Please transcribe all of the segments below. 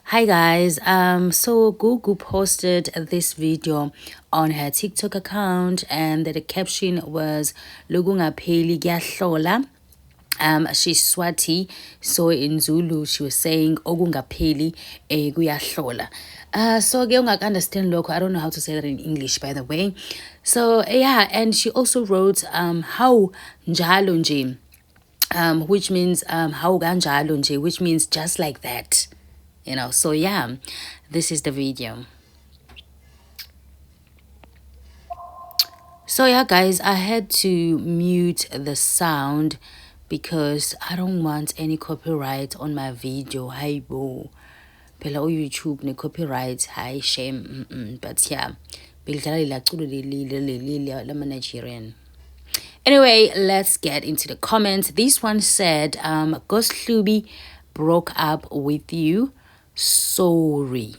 Hi guys, so Gugu posted this video on her TikTok account and the caption was Lugungapheli kuyahlola. She's Swati, so in Zulu she was saying Ogungapheli kuyahlola. So ke understand local. I don't know how to say that in English, by the way. So yeah, and she also wrote how njalo nje, which means how kanjalo nje, which means just like that. So yeah, this is the video. So yeah guys, I had to mute the sound because I don't want any copyright on my video. Hi bo phela YouTube ne copyright, hi shame. But yeah, Nigerian. Anyway, let's get into the comments. This one said Ghost Hlubi broke up with you, sorry.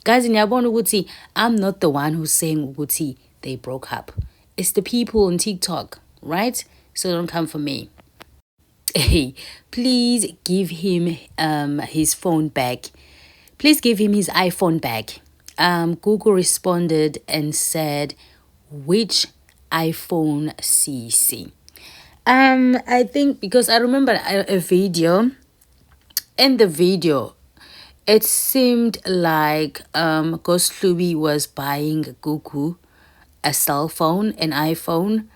Guys, ngiyabona ukuthi I'm not the one who's saying ukuthi they broke up. It's the people on TikTok, right? So don't come for me. Hey, please give him his phone back. Please give him his iPhone back. Google responded and said, which iPhone CC? I think because I remember a video. In the video, it seemed like Ghost Hlubi was buying Gugu a cell phone, an iPhone.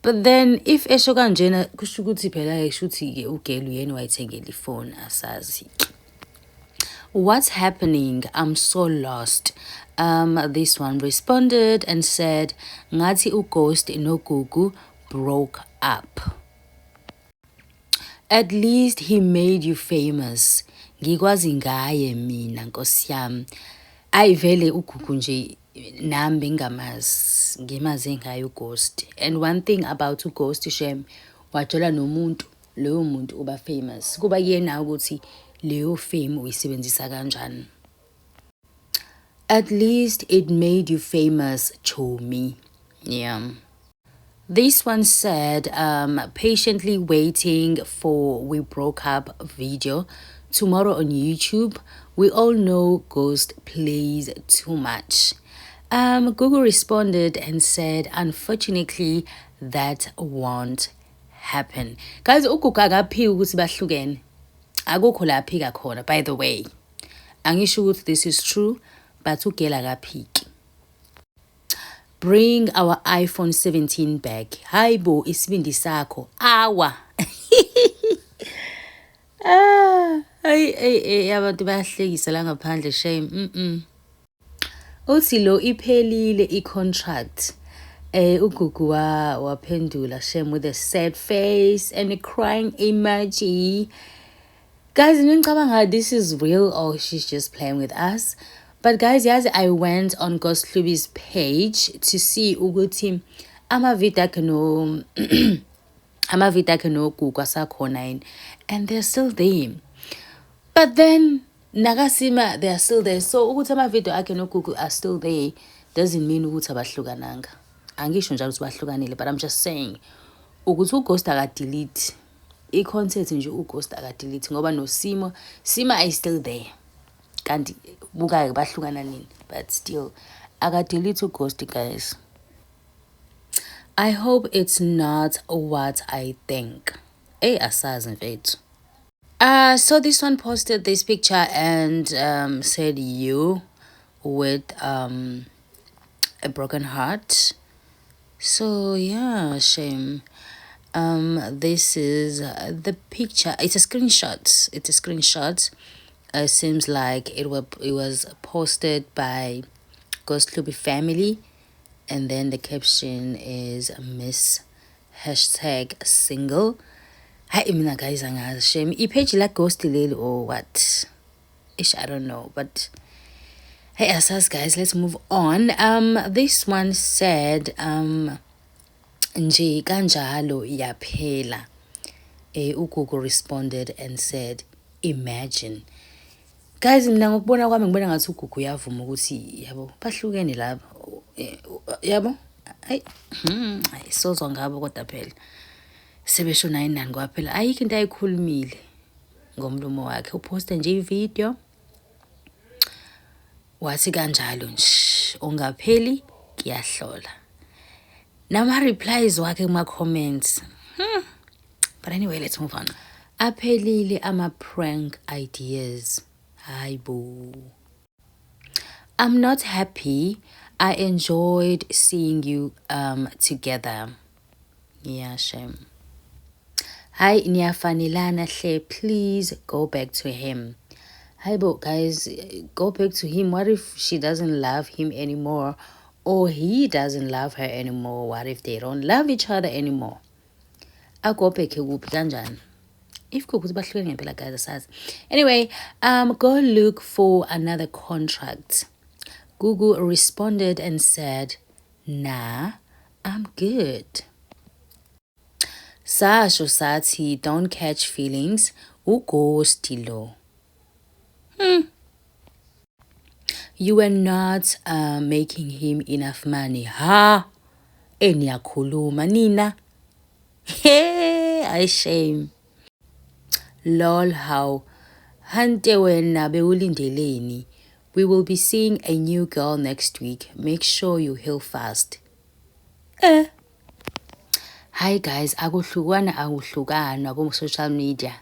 But then if esho kanjena kusho ukuthi phela eshuthi ke ugelu yena wayithengela ifone asazi. What's happening? I'm so lost. This one responded and said, ngathi uGhost no Gugu broke up. At least he made you famous. Ngikwazi ngaye mina nkosi yami. Ayivele uGugu nje nami bengamazi, ngimaze ngayo uGhost. And one thing about uGhost shem, watshela nomuntu leyo muntu uba famous. Kuba yena ukuthi leyo fame uyisebenzisa kanjani. At least it made you famous, Chomi. Yeah. This one said, patiently waiting for We Broke Up video tomorrow on YouTube. We all know Ghost plays too much. Google responded and said, unfortunately, that won't happen. Guys, uGugu akaphi ukuthi bahlukene. Akukho la aphika khona, by the way. Angisho ukuthi this is true, but ugela akaphiki. Bring our iPhone 17 back. Hi bo, isibindi sakho. Awa. Ay abantu bayahlekisa la ngaphandle shame. Uthi lo iphelile i-contract. uGugu waphendula shame with a sad face and a crying emoji. Guys, ngicabanga this is real or she's just playing with us. But guys, yes, I went on Ghost Hlubi's page to see ukuthi amavidiyo akhe no Gugu asakhona and they're still there. But then Nagasima, they are still there. So ukuthi amavidiyo akhe no Gugu are still there doesn't mean ukuthi abahlukananga. Angisho njalo ukuthi bahlukanile, but I'm just saying ukuthi uGhost akadelete i-content nje uGhost akadelete ngoba no Sima is still there. Kanti buka bahlukana nini, but still akadelete uGhost guys. I hope it's not what I think. Asazi mfethu. So this one posted this picture and said you with a broken heart. So yeah, shame. This is the picture. It's a screenshot. Seems like it was posted by Ghost Hlubi family, and then the caption is Miss #single. Hi mina guys, angazi shame ipage la Ghost leli or what? I don't know, but hey asas guys, let's move on. This one said nje kanjalo yaphela. uGugu responded and said, imagine. Guys, mina ngokubona kwami ngibona ngathi uGugu uyavuma ukuthi yabo bahlukene lapha. Yabo? Hayi sozwa ngabo kodwa phela sebesho 9 kwaphela ayikho into ayikhulumile. ngomlomo wakhe. Uposte nje ivideo wathi kanjalo nje, ungapheli kuyahlola. Nama replies wakhe kuma comments. But anyway, let's move on. Aphelile ama prank ideas. Hayibo. I'm not happy. I enjoyed seeing you together. Yeah, shame. Hi, niyafanelana hle. Please go back to him. Hi, but guys, go back to him. What if she doesn't love him anymore, or he doesn't love her anymore? What if they don't love each other anymore? Akobheke kuphi kanjani? If kukuthi bahlukene ngempela guys asazi. Anyway, go look for another contract. Gugu responded and said, nah, I'm good. Sasho sathi, don't catch feelings. Ugosti lo. You were not making him enough money. Ha! Eniyakhuluma nina. Hey, I shame. Lol, how? Hante wena bewulindeleni. We will be seeing a new girl next week. Make sure you heal fast. Hi guys, akuhlukana on social media.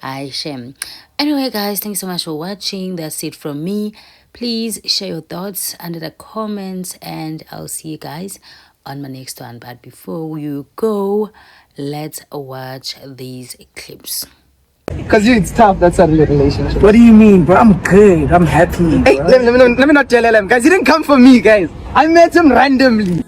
I shame. Anyway guys, thanks so much for watching. That's it from me. Please share your thoughts under the comments and I'll see you guys on my next one. But before you go, let's watch these clips. Because it's tough, that's a relationship. What do you mean, bro? I'm good. I'm happy. Hey, let me not tell him, guys. He didn't come for me, guys. I met him randomly.